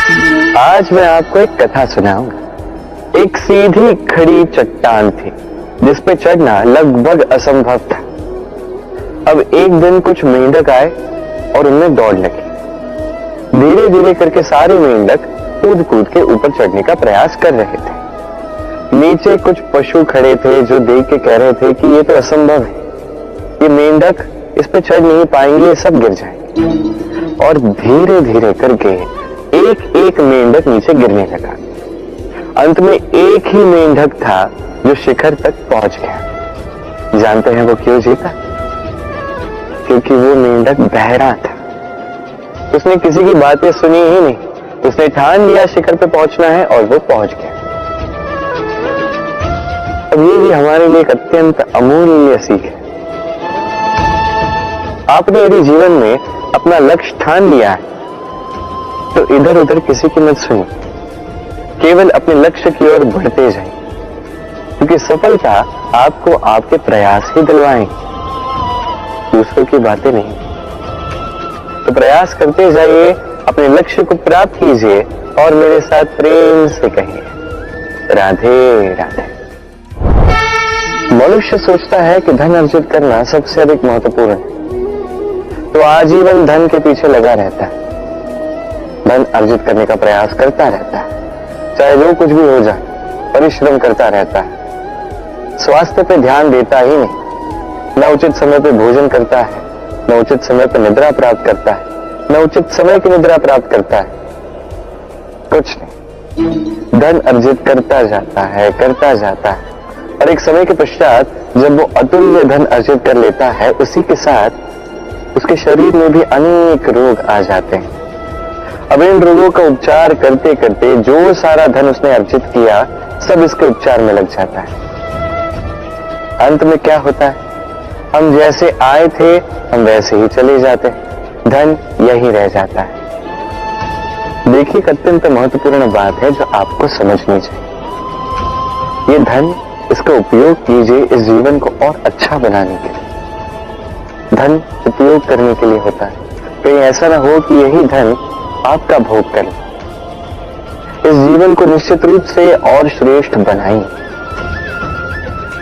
आज मैं आपको एक कथा सुनाऊंगा। एक सीधी खड़ी चट्टान थी जिस पे चढ़ना लगभग असंभव था। अब एक दिन कुछ मेंढक आए और उनमें दौड़ लगी। धीरे धीरे करके सारे मेंढक कूद कूद के ऊपर चढ़ने का प्रयास कर रहे थे। नीचे कुछ पशु खड़े थे जो देख के कह रहे थे कि ये तो असंभव है, ये मेंढक इस पे चढ़ नहीं पाएंगे, सब गिर जाएंगे। और धीरे धीरे करके एक एक मेंढक नीचे गिरने लगा। अंत में एक ही मेंढक था जो शिखर तक पहुंच गया। जानते हैं वो क्यों जीता? क्योंकि वो मेंढक बहरा था। उसने किसी की बातें सुनी ही नहीं, उसने ठान लिया शिखर पे पहुंचना है और वो पहुंच गया। अब ये भी हमारे लिए एक अत्यंत अमूल्य सीख है। आपने यदि जीवन में अपना लक्ष्य ठान लिया है तो इधर उधर किसी की मत सुनिए, केवल अपने लक्ष्य की ओर बढ़ते जाएं, क्योंकि सफलता आपको आपके प्रयास ही दिलवाएंगे, दूसरों की बातें नहीं। तो प्रयास करते जाइए, अपने लक्ष्य को प्राप्त कीजिए और मेरे साथ प्रेम से कहिए, राधे राधे। मनुष्य सोचता है कि धन अर्जित करना सबसे अधिक महत्वपूर्ण है, तो आजीवन धन के पीछे लगा रहता है, धन अर्जित करने का प्रयास करता रहता है, चाहे जो कुछ भी हो जाए, परिश्रम करता रहता है। स्वास्थ्य पे ध्यान देता ही नहीं, न उचित समय पे भोजन करता है, न उचित समय पे निद्रा प्राप्त करता है, न उचित समय की निद्रा प्राप्त करता है, कुछ नहीं। धन अर्जित करता जाता है और एक समय के पश्चात जब वो अतुल्य धन अर्जित कर लेता है, उसी के साथ उसके शरीर में भी अनेक रोग आ जाते हैं। अब इन रोगों का उपचार करते करते जो सारा धन उसने अर्जित किया सब इसके उपचार में लग जाता है। अंत में क्या होता है? हम जैसे आए थे हम वैसे ही चले जाते हैं, धन यही रह जाता है। देखिए, एक अत्यंत महत्वपूर्ण बात है जो आपको समझनी चाहिए। ये धन, इसका उपयोग कीजिए इस जीवन को और अच्छा बनाने के लिए। धन उपयोग करने के लिए होता है, कहीं ऐसा ना हो कि यही धन आपका भोग करे। इस जीवन को निश्चित रूप से और श्रेष्ठ बनाइए,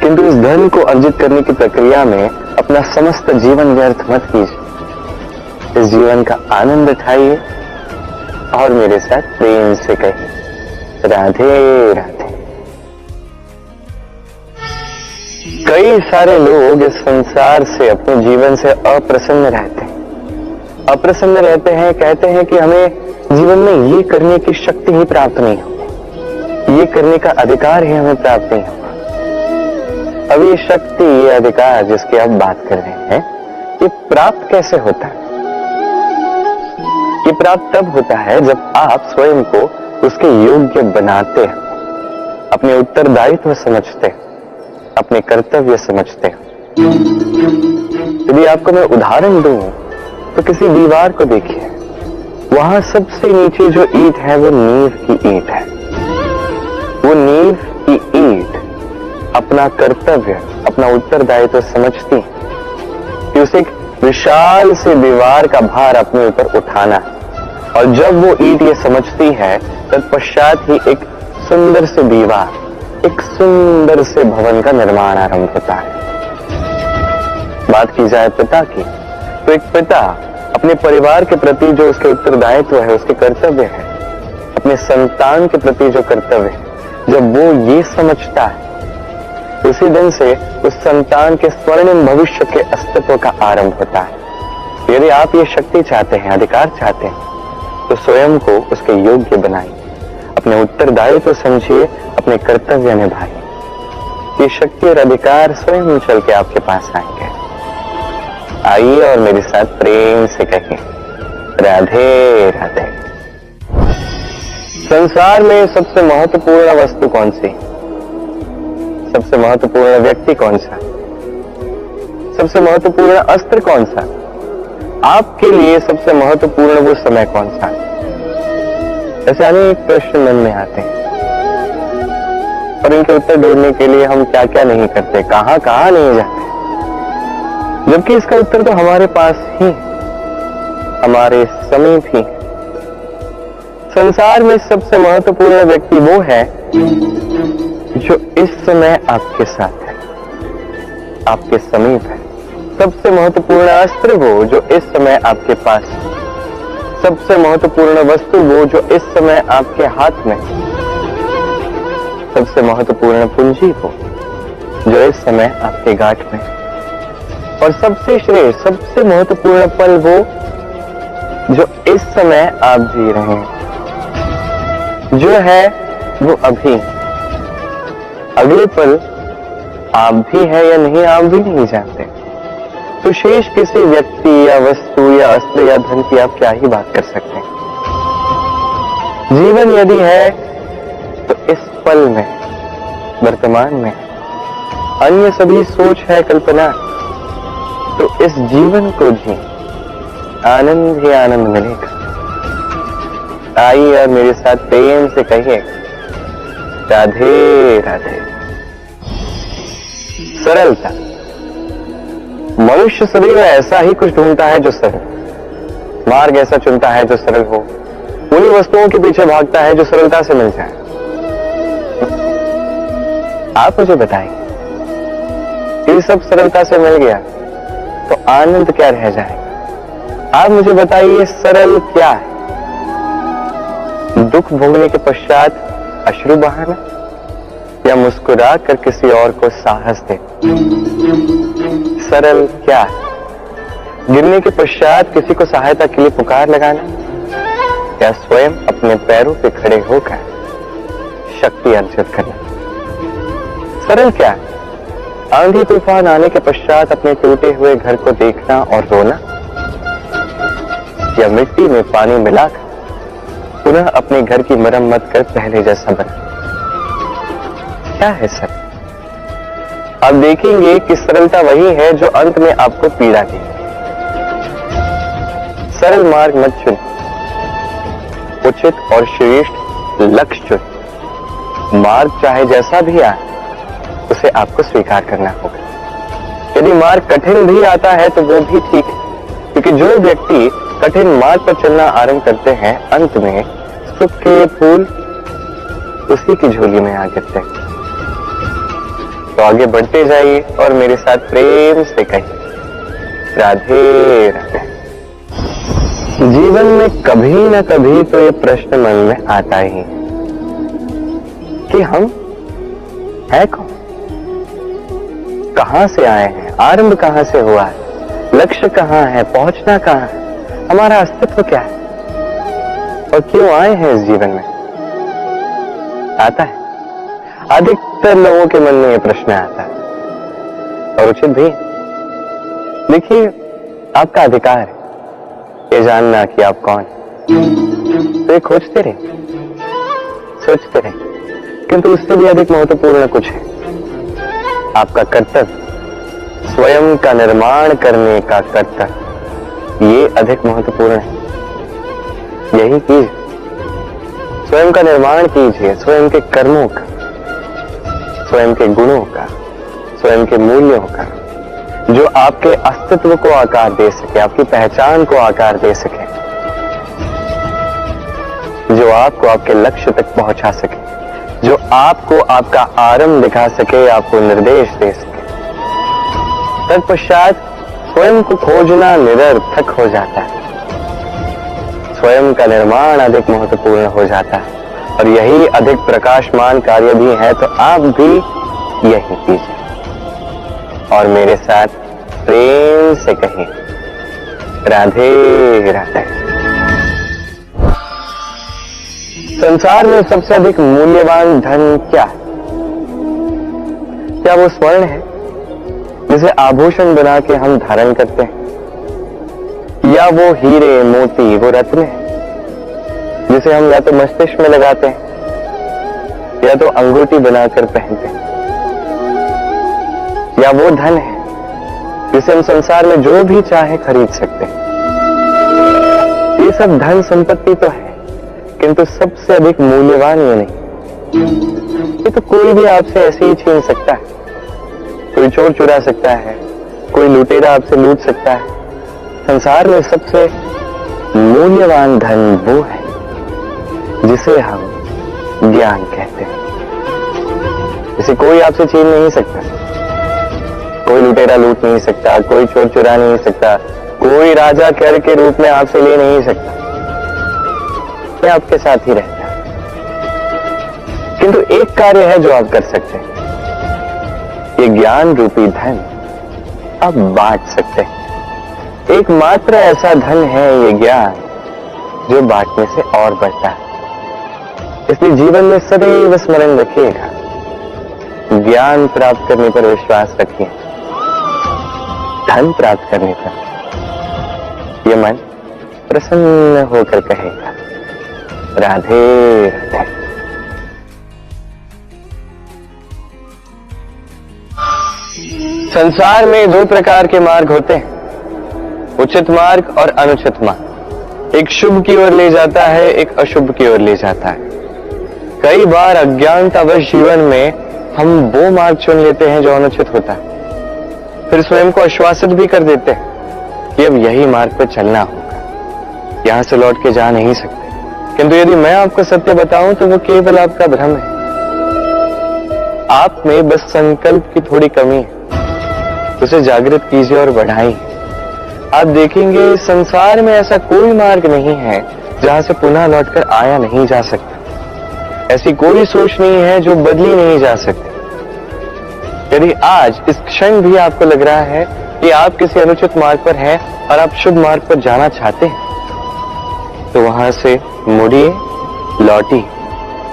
किंतु इस धन को अर्जित करने की प्रक्रिया में अपना समस्त जीवन व्यर्थ मत कीजिए। इस जीवन का आनंद उठाइए और मेरे साथ प्रेम से कहिए, राधे राधे। कई सारे लोग इस संसार से, अपने जीवन से अप्रसन्न रहते हैं। अप्रसन्न रहते हैं, कहते हैं कि हमें जीवन में ये करने की शक्ति ही प्राप्त नहीं होगी, ये करने का अधिकार ही हमें प्राप्त नहीं होगा। अब ये शक्ति, ये अधिकार जिसकी आप बात कर रहे हैं, ये प्राप्त कैसे होता है? ये प्राप्त तब होता है जब आप स्वयं को उसके योग्य बनाते हैं, अपने उत्तरदायित्व समझते हैं, अपने कर्तव्य समझते हैं। यदि आपको मैं उदाहरण दूं तो किसी दीवार को देखिए, वहां सबसे नीचे जो ईंट है वो नींव की ईंट है। वो नींव की ईंट अपना कर्तव्य, अपना उत्तरदायित्व समझती है कि उसे एक विशाल से दीवार का भार अपने ऊपर उठाना है, और जब वो ईंट ये समझती है तत्पश्चात ही एक सुंदर से दीवार, एक सुंदर से भवन का निर्माण आरंभ होता है। बात की जाए पिता की, तो एक पिता अपने परिवार के प्रति जो उसके उत्तरदायित्व है, उसके कर्तव्य है, अपने संतान के प्रति जो कर्तव्य है, जब वो ये समझता है, उसी दिन से उस संतान के स्वर्णिम भविष्य के अस्तित्व का आरंभ होता है। यदि आप ये शक्ति चाहते हैं, अधिकार चाहते हैं, तो स्वयं को उसके योग्य बनाइए, अपने उत्तरदायित्व समझिए, अपने कर्तव्य निभाइए। ये शक्ति और अधिकार स्वयं चल के आपके पास आएंगे। आइए और मेरे साथ प्रेम से कहिए, राधे राधे। संसार में सबसे महत्वपूर्ण वस्तु कौन सी? सबसे महत्वपूर्ण व्यक्ति कौन सा? सबसे महत्वपूर्ण अस्त्र कौन सा? आपके लिए सबसे महत्वपूर्ण वो समय कौन सा? ऐसे अनेक प्रश्न मन में आते हैं और इनके उत्तर ढूंढने के लिए हम क्या क्या नहीं करते, कहां कहां नहीं जाते, जबकि इसका उत्तर तो हमारे पास ही, हमारे समीप ही। संसार में सबसे महत्वपूर्ण व्यक्ति वो है जो इस समय आपके साथ है, आपके समीप है। सबसे महत्वपूर्ण अस्त्र वो जो इस समय आपके पास है। सबसे महत्वपूर्ण वस्तु वो जो इस समय आपके हाथ में है। सबसे महत्वपूर्ण पूंजी वो जो इस समय आपके गांठ में है। और सबसे श्रेष्ठ, सबसे महत्वपूर्ण पल वो जो इस समय आप जी रहे हैं, जो है वो अभी। अगले पल आप भी है या नहीं, आप भी नहीं जानते। तो शेष किसी व्यक्ति या वस्तु या अस्त्र या धन की आप क्या ही बात कर सकते हैं। जीवन यदि है तो इस पल में, वर्तमान में। अन्य सभी सोच है, कल्पना। तो इस जीवन को जी, आनंद ही आनंद मिलेगा। आइए और मेरे साथ प्रेम से कहिए, राधे राधे। सरलता। मनुष्य सदैव ऐसा ही कुछ ढूंढता है जो सरल, मार्ग ऐसा चुनता है जो सरल हो, उन्हीं वस्तुओं के पीछे भागता है जो सरलता से मिल जाए। आप मुझे बताइए, ये सब सरलता से मिल गया तो आनंद क्या रह जाएगा? आप मुझे बताइए, सरल क्या है? दुख भोगने के पश्चात अश्रु बहाना, या मुस्कुरा कर किसी और को साहस दे? सरल क्या है? गिरने के पश्चात किसी को सहायता के लिए पुकार लगाना, या स्वयं अपने पैरों पे खड़े होकर शक्ति अर्जित करना? सरल क्या है? आंधी तूफान आने के पश्चात अपने टूटे हुए घर को देखना और रोना, या मिट्टी में पानी मिलाकर पुनः अपने घर की मरम्मत कर पहले जैसा बना? क्या है सरल? आप देखेंगे कि सरलता वही है जो अंत में आपको पीड़ा देगी। सरल मार्ग मत चुन, उचित और श्रेष्ठ लक्ष्य चुन। मार्ग चाहे जैसा भी आए उसे आपको स्वीकार करना होगा। यदि मार्ग कठिन भी आता है तो वो भी ठीक है, क्योंकि जो व्यक्ति कठिन मार्ग पर चलना आरंभ करते हैं, अंत में सुख के फूल उसी की झोली में आ गिरते हैं। तो आगे बढ़ते जाइए और मेरे साथ प्रेम से कहिए, राधे राधे। जीवन में कभी न कभी तो ये प्रश्न मन में आता ही है कि हम है कौन, कहां से आए हैं, आरंभ कहां से हुआ है, लक्ष्य कहां है, पहुंचना कहां है, हमारा अस्तित्व क्या है, और क्यों आए हैं इस जीवन में? आता है। अधिकतर लोगों के मन में यह प्रश्न आता है, और उचित भी। देखिए, आपका अधिकार है ये जानना कि आप कौन हैं। तो ये खोजते रहे, सोचते रहे, किंतु उससे भी अधिक महत्वपूर्ण कुछ है। आपका कर्तव्य, स्वयं का निर्माण करने का कर्तव्य, ये अधिक महत्वपूर्ण है। यही कीजिए, स्वयं का निर्माण कीजिए, स्वयं के कर्मों का, स्वयं के गुणों का, स्वयं के मूल्यों का, जो आपके अस्तित्व को आकार दे सके, आपकी पहचान को आकार दे सके, जो आपको आपके लक्ष्य तक पहुंचा सके, जो आपको आपका आरंभ दिखा सके, आपको निर्देश दे सके। तत्पश्चात स्वयं को खोजना निरर्थक हो जाता है, स्वयं का निर्माण अधिक महत्वपूर्ण हो जाता है, और यही अधिक प्रकाशमान कार्य भी है। तो आप भी यही कीजिए और मेरे साथ प्रेम से कहिए, राधे राधे। संसार में सबसे अधिक मूल्यवान धन क्या है? क्या वो स्वर्ण है जिसे आभूषण बना के हम धारण करते हैं, या वो हीरे मोती, वो रत्न है जिसे हम या तो मस्तिष्क में लगाते हैं या तो अंगूठी बनाकर पहनते हैं, या वो धन है जिसे हम संसार में जो भी चाहे खरीद सकते हैं? ये सब धन संपत्ति तो है, किंतु सबसे अधिक मूल्यवान ये नहीं। ये तो कोई भी आपसे ऐसे ही छीन सकता है, कोई चोर चुरा सकता है, कोई लुटेरा आपसे लूट सकता है। संसार में सबसे मूल्यवान धन वो है जिसे हम ज्ञान कहते हैं। इसे कोई आपसे छीन नहीं सकता, कोई लुटेरा लूट नहीं सकता, कोई चोर चुरा नहीं सकता, कोई राजा कर के रूप में आपसे ले नहीं सकता। ये आपके साथ ही रहता है। किंतु एक कार्य है जो आप कर सकते हैं, ये ज्ञान रूपी धन आप बांट सकते हैं। एकमात्र ऐसा धन है ये ज्ञान जो बांटने से और बढ़ता है। इसलिए जीवन में सदैव स्मरण रखिएगा, ज्ञान प्राप्त करने पर विश्वास रखिए, धन प्राप्त करने पर यह मन प्रसन्न होकर कहेगा राधे राधे। संसार में दो प्रकार के मार्ग होते हैं, उचित मार्ग और अनुचित मार्ग। एक शुभ की ओर ले जाता है, एक अशुभ की ओर ले जाता है। कई बार अज्ञानतावश जीवन में हम वो मार्ग चुन लेते हैं जो अनुचित होता है, फिर स्वयं को आश्वासित भी कर देते हैं कि अब यही मार्ग पर चलना होगा, यहां से लौट के जा नहीं सकते। किंतु यदि मैं आपको सत्य बताऊं तो वो केवल आपका भ्रम है। आप में बस संकल्प की थोड़ी कमी है, उसे जागृत कीजिए और बढ़ाइए। आप देखेंगे संसार में ऐसा कोई मार्ग नहीं है जहां से पुनः लौटकर आया नहीं जा सकता। ऐसी कोई सोच नहीं है जो बदली नहीं जा सकती। यदि आज इस क्षण भी आपको लग रहा है कि आप किसी अनुचित मार्ग पर हैं और आप शुभ मार्ग पर जाना चाहते हैं, तो वहां से मुड़िए, लौटिए,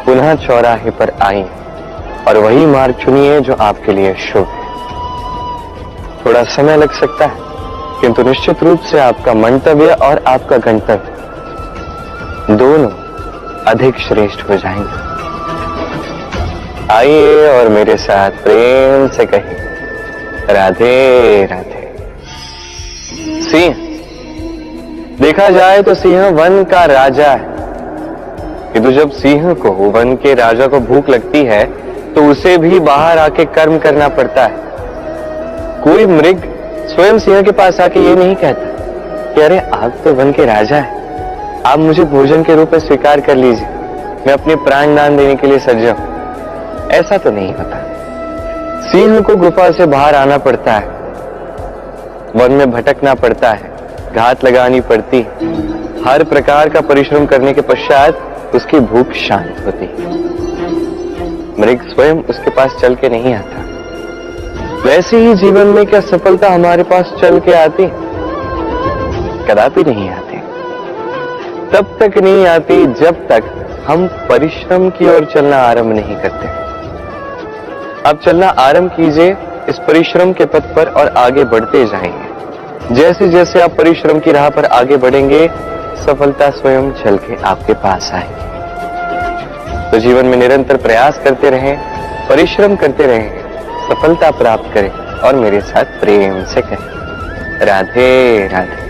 पुनः चौराहे पर आइए और वही मार्ग चुनिए जो आपके लिए शुभ है। थोड़ा समय लग सकता है, किंतु निश्चित रूप से आपका मंतव्य और आपका गंतव्य दोनों अधिक श्रेष्ठ हो जाएंगे। आइए और मेरे साथ प्रेम से कहिए राधे राधे। सिंह, देखा जाए तो सिंह वन का राजा है, किंतु जब सिंह को वन के राजा को भूख लगती है तो उसे भी बाहर आके कर्म करना पड़ता है। कोई मृग स्वयं सिंह के पास आके ये नहीं कहता कि अरे आप तो वन के राजा हैं, आप मुझे भोजन के रूप में स्वीकार कर लीजिए, मैं अपने प्राण दान देने के लिए सज्जन हूं। ऐसा तो नहीं होता। सिंह को गुफा से बाहर आना पड़ता है, वन में भटकना पड़ता है, घात लगानी पड़ती है, हर प्रकार का परिश्रम करने के पश्चात उसकी भूख शांत होती है। मृग स्वयं उसके पास चल के नहीं आता। वैसे ही जीवन में क्या सफलता हमारे पास चल के आती? कदापि नहीं आती। तब तक नहीं आती जब तक हम परिश्रम की ओर चलना आरंभ नहीं करते। अब चलना आरंभ कीजिए इस परिश्रम के पथ पर और आगे बढ़ते जाएंगे। जैसे जैसे आप परिश्रम की राह पर आगे बढ़ेंगे, सफलता स्वयं चल के आपके पास आएगी। तो जीवन में निरंतर प्रयास करते रहें, परिश्रम करते रहें, सफलता प्राप्त करें और मेरे साथ प्रेम से कहें राधे राधे।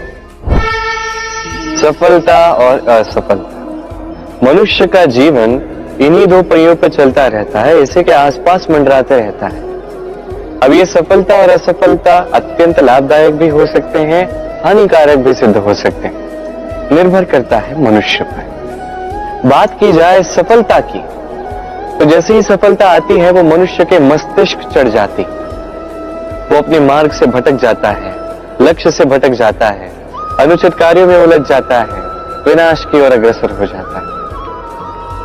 सफलता और असफलता, मनुष्य का जीवन इन्हीं दो पहियों पर चलता रहता है, इसी के आसपास मंडराते रहता है। अब ये सफलता और असफलता अत्यंत लाभदायक भी हो सकते हैं, हानिकारक भी सिद्ध हो सकते हैं, निर्भर करता है मनुष्य पर। बात की जाए सफलता की, तो जैसे ही सफलता आती है वो मनुष्य के मस्तिष्क चढ़ जाती, वो अपने मार्ग से भटक जाता है, लक्ष्य से भटक जाता है, अनुचित कार्यों में उलझ जाता है, विनाश की ओर अग्रसर हो जाता है।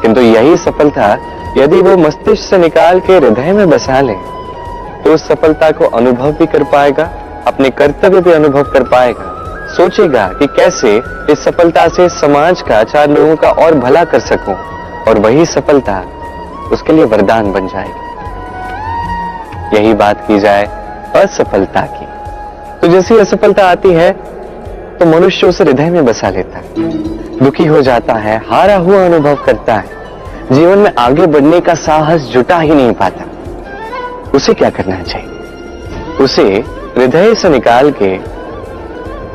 किंतु यही सफलता यदि वो मस्तिष्क से निकाल के हृदय में बसा ले, तो उस सफलता को अनुभव भी कर पाएगा, अपने कर्तव्य भी अनुभव कर पाएगा, सोचेगा कि कैसे इस सफलता से समाज का, चार लोगों का और भला कर सकूं, और वही सफलता उसके लिए वरदान बन जाएगी। यही बात की जाए असफलता की, तो जैसी असफलता आती है तो मनुष्य उसे हृदय में बसा लेता है, दुखी हो जाता है, हारा हुआ अनुभव करता है, जीवन में आगे बढ़ने का साहस जुटा ही नहीं पाता। उसे क्या करना चाहिए? उसे हृदय से निकाल के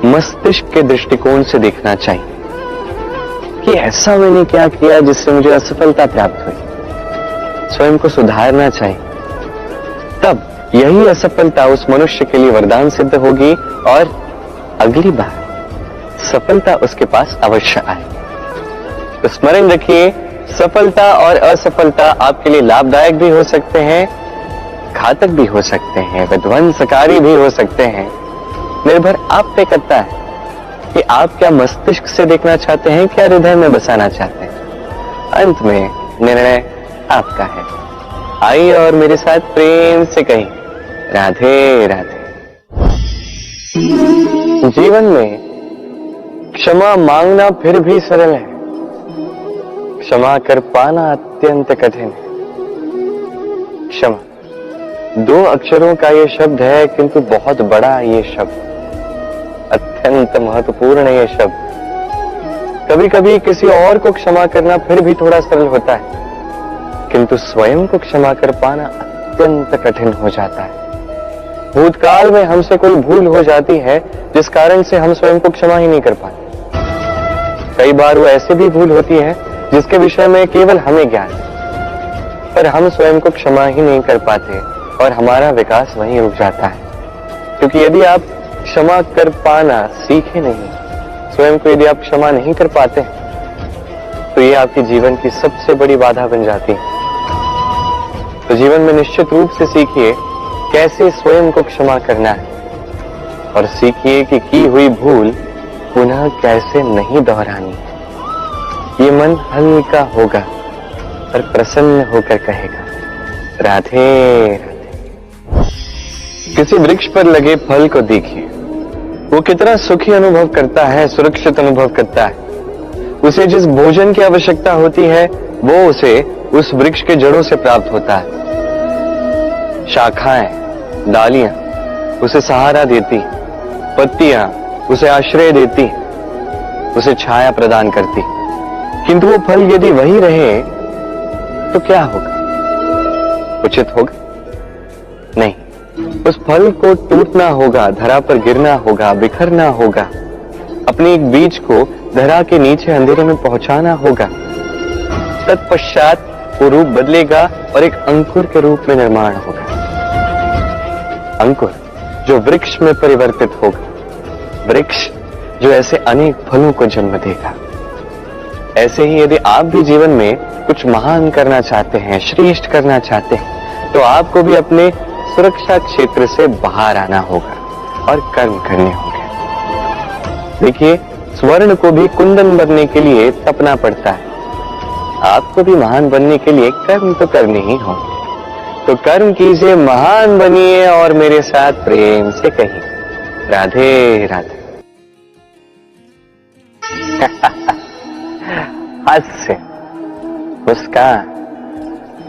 मस्तिष्क के दृष्टिकोण से देखना चाहिए कि ऐसा मैंने क्या किया जिससे मुझे असफलता प्राप्त हुई। स्वयं को सुधारना चाहिए, तब यही असफलता उस मनुष्य के लिए वरदान सिद्ध होगी और अगली बार सफलता उसके पास अवश्य आएगी। तो स्मरण रखिए, सफलता और असफलता आपके लिए लाभदायक भी हो सकते हैं, घातक भी हो सकते हैं, विध्वंसकारी भी हो सकते हैं। निर्भर आप पे करता है कि आप क्या मस्तिष्क से देखना चाहते हैं, क्या हृदय में बसाना चाहते हैं। अंत में निर्णय आपका है। आइए और मेरे साथ प्रेम से कहिए, राधे राधे। जीवन में क्षमा मांगना फिर भी सरल है, क्षमा कर पाना अत्यंत कठिन है। क्षमा 2 अक्षरों का ये शब्द है, किंतु बहुत बड़ा ये शब्द, अत्यंत महत्वपूर्ण ये शब्द। कभी कभी किसी और को क्षमा करना फिर भी थोड़ा सरल होता है, किंतु स्वयं को क्षमा कर पाना अत्यंत कठिन हो जाता है। भूतकाल में हमसे कोई भूल हो जाती है जिस कारण से हम स्वयं को क्षमा ही नहीं कर पाते। कई बार वो ऐसे भी भूल होती है जिसके विषय में केवल हमें ज्ञान है, पर हम स्वयं को क्षमा ही नहीं कर पाते और हमारा विकास वहीं रुक जाता है। क्योंकि यदि आप क्षमा कर पाना सीखे नहीं, स्वयं को यदि आप क्षमा नहीं कर पाते, तो ये आपके जीवन की सबसे बड़ी बाधा बन जाती है। तो जीवन में निश्चित रूप से सीखिए कैसे स्वयं को क्षमा करना है, और सीखिए कि की हुई भूल पुनः कैसे नहीं दोहरानी है। ये मन हल्का होगा और प्रसन्न होकर कहेगा, राधे राधे। किसी वृक्ष पर लगे फल को देखिए, वो कितना सुखी अनुभव करता है, सुरक्षित अनुभव करता है। उसे जिस भोजन की आवश्यकता होती है वो उसे उस वृक्ष के जड़ों से प्राप्त होता है। शाखाएं, डालियां उसे सहारा देती, पत्तियां उसे आश्रय देती, उसे छाया प्रदान करती। किंतु वो फल यदि वही रहे तो क्या होगा? उचित होगा? नहीं, उस फल को टूटना होगा, धरा पर गिरना होगा, बिखरना होगा, अपने एक बीज को धरा के नीचे अंधेरे में पहुंचाना होगा। तत्पश्चात वो रूप बदलेगा और एक अंकुर के रूप में निर्माण होगा। अंकुर जो वृक्ष में परिवर्तित होगा, वृक्ष जो ऐसे अनेक फलों को जन्म देगा। ऐसे ही यदि आप भी जीवन में कुछ महान करना चाहते हैं, श्रेष्ठ करना चाहते हैं, तो आपको भी अपने सुरक्षा क्षेत्र से बाहर आना होगा और कर्म करने होंगे। देखिए, स्वर्ण को भी कुंदन बनने के लिए तपना पड़ता है। आपको भी महान बनने के लिए कर्म तो करने ही होंगे। तो कर्म कीजिए, महान बनिए और मेरे साथ प्रेम से कहिए, राधे राधे। हास्य, मुस्कान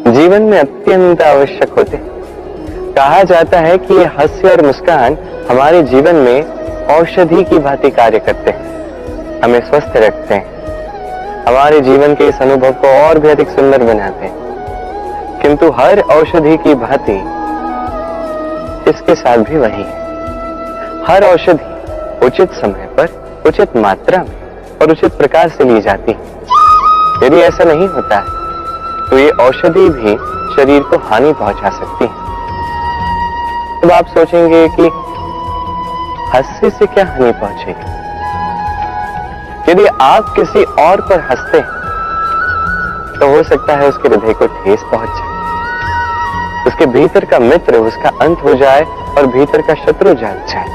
जीवन में अत्यंत आवश्यक होते हैं। कहा जाता है कि ये हास्य और मुस्कान हमारे जीवन में औषधि की भांति कार्य करते हैं, हमें स्वस्थ रखते हैं, हमारे जीवन के इस अनुभव को और भी अधिक सुंदर बनाते हैं। किंतु हर औषधि की भांति इसके साथ भी वही है। हर औषधि उचित समय पर, उचित मात्रा में और उचित प्रकार से ली जाती है। यदि ऐसा नहीं होता है तो ये औषधि भी शरीर को हानि पहुंचा सकती है। तब आप सोचेंगे कि हास्य से क्या हानि पहुंचेगी? यदि आप किसी और पर हंसते हैं तो हो सकता है उसके हृदय को ठेस पहुंच जाए, उसके भीतर का मित्र उसका अंत हो जाए और भीतर का शत्रु जाग जाए।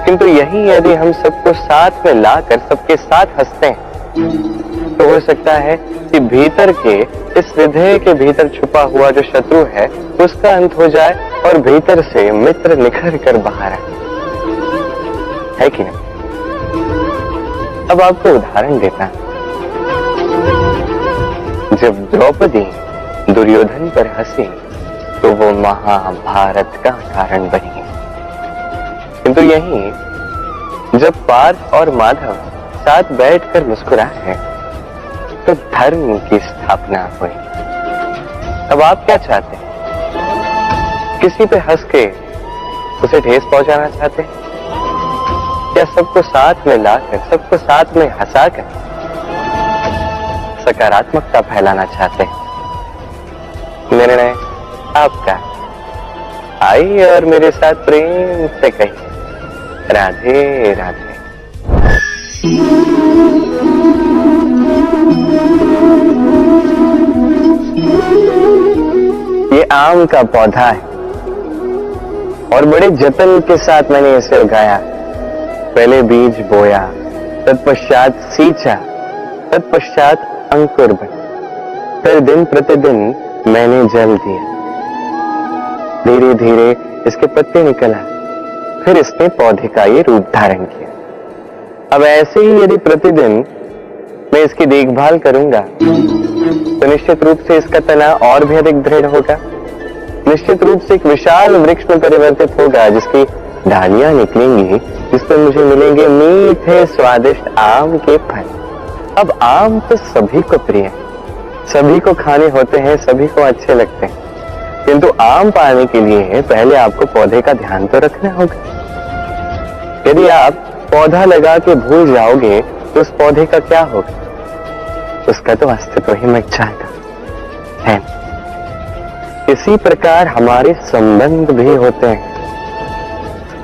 किंतु यही यदि हम सबको साथ में लाकर सबके साथ हंसते हैं तो हो सकता है कि भीतर के इस हृदय के भीतर छुपा हुआ जो शत्रु है उसका अंत हो जाए और भीतर से मित्र निखर कर बाहर आए, है कि नहीं? अब आपको उदाहरण देता हूं। जब द्रौपदी दुर्योधन पर हंसी तो वो महाभारत का कारण बनी। किंतु यही जब पार्थ और माधव साथ बैठकर मुस्कुराए हैं तो धर्म की स्थापना हुई। अब आप क्या चाहते हैं? किसी पे हंस के उसे ठेस पहुंचाना चाहते हैं या सबको साथ में लाकर, सबको साथ में हंसाकर सकारात्मकता फैलाना चाहते हैं? निर्णय आपका। आइए और मेरे साथ प्रेम से कहिए, राधे राधे। आम का पौधा है और बड़े जतन के साथ मैंने इसे उगाया। पहले बीज बोया, तत्पश्चात सींचा, तत्पश्चात अंकुर बना, फिर दिन प्रतिदिन मैंने जल दिया। धीरे धीरे इसके पत्ते निकल आए, फिर इसने पौधे का ये रूप धारण किया। अब ऐसे ही यदि प्रतिदिन मैं इसकी देखभाल करूंगा तो निश्चित रूप से इसका तना और भी अधिक दृढ़ होगा, निश्चित रूप से एक विशाल वृक्ष में परिवर्तित होगा जिसकी डालियां निकलेंगी, जिस पर मुझे मिलेंगे मीठे स्वादिष्ट आम के फल। अब आम तो सभी को प्रिय है, सभी को खाने होते हैं, सभी को अच्छे लगते हैं, किंतु आम पाने के लिए पहले आपको पौधे का ध्यान तो रखना होगा। यदि आप पौधा लगा के भूल जाओगे तो उस पौधे का क्या होगा? उसका तो अस्तित्व ही मिट जाएगा, है। इसी प्रकार हमारे संबंध भी होते हैं।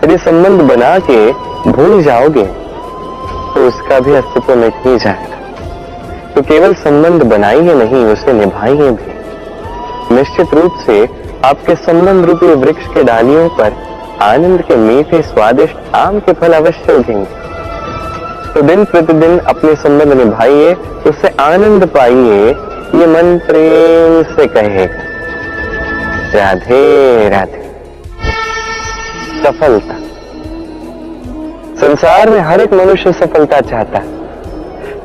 यदि संबंध बना के भूल जाओगे तो उसका भी अस्तित्व मिट ही जाएगा। तो केवल संबंध बनाइए नहीं, उसे निभाइए भी। निश्चित रूप से आपके संबंध रूपी वृक्ष के डालियों पर आनंद के मीठे स्वादिष्ट आम के फल अवश्य उगेंगे। तो दिन प्रतिदिन अपने संबंध निभाइए, उससे आनंद पाइए, ये मन प्रेम से कहेगा। राधे राधे। सफलता। संसार में हर एक मनुष्य सफलता चाहता है।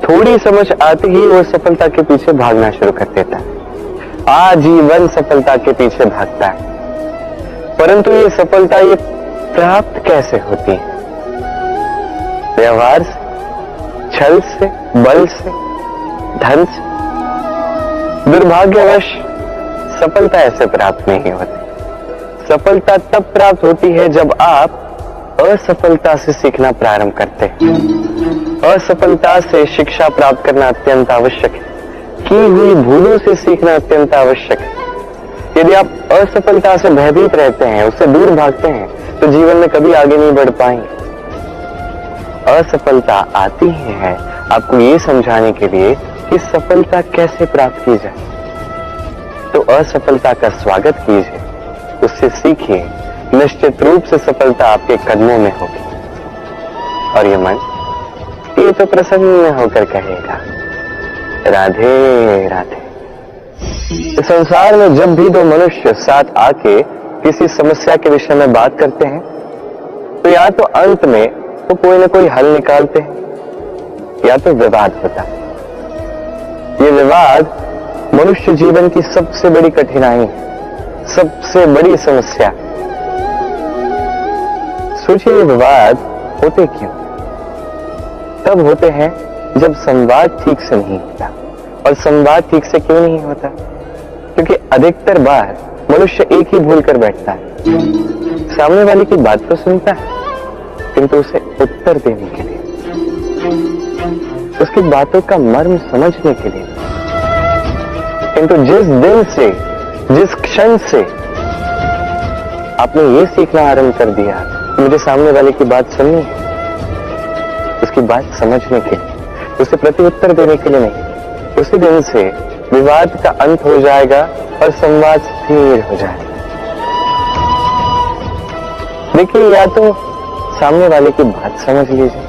थोड़ी समझ आते ही वो सफलता के पीछे भागना शुरू कर देता है, आजीवन सफलता के पीछे भागता है। परंतु ये सफलता ये प्राप्त कैसे होती है? व्यवहार से, छल से, बल से, धन से? दुर्भाग्यवश सफलता ऐसे प्राप्त नहीं होती। सफलता तब प्राप्त होती है जब आप असफलता से सीखना प्रारंभ करते हैं। असफलता से शिक्षा प्राप्त करना अत्यंत आवश्यक है, की हुई भूलों से सीखना अत्यंत आवश्यक है। यदि आप असफलता से भयभीत रहते हैं, उससे दूर भागते हैं, तो जीवन में कभी आगे नहीं बढ़ पाएंगे। असफलता आती है आपको ये समझाने के लिए कि सफलता कैसे प्राप्त की जाए। तो असफलता का स्वागत कीजिए, उससे सीखिए, निश्चित रूप से सफलता आपके कदमों में होगी। और ये मन ये तो प्रसन्न होकर कहेगा, राधे राधे। इस संसार में जब भी दो मनुष्य साथ आके किसी समस्या के विषय में बात करते हैं तो या तो अंत में वो कोई ना कोई हल निकालते हैं या तो विवाद होता है। ये विवाद मनुष्य जीवन की सबसे बड़ी कठिनाई है, सबसे बड़ी समस्या। सोचिए ये विवाद होते क्यों? तब होते हैं जब संवाद ठीक से नहीं होता। और संवाद ठीक से क्यों नहीं होता? क्योंकि अधिकतर बार मनुष्य एक ही भूल कर बैठता है। सामने वाले की बात तो सुनता है किंतु उसे उत्तर देने के लिए, उसकी बातों का मर्म समझने के लिए। किंतु जिस दिन से, जिस क्षण से आपने ये सीखना आरंभ कर दिया कि मुझे सामने वाले की बात सुननी है, उसकी बात समझने के लिए, उसे प्रत्युत्तर देने के लिए नहीं, उसी दिन से विवाद का अंत हो जाएगा और संवाद स्थिर हो जाएगा। देखिए, या तो सामने वाले की बात समझ लीजिए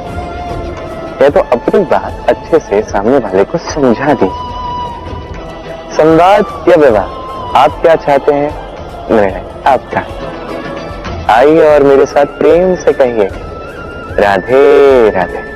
या तो अपनी बात अच्छे से सामने वाले को समझा दीजिए। संवाद या विवाद, आप क्या चाहते हैं? निर्णय आपका। आइए और मेरे साथ प्रेम से कहिए, राधे राधे।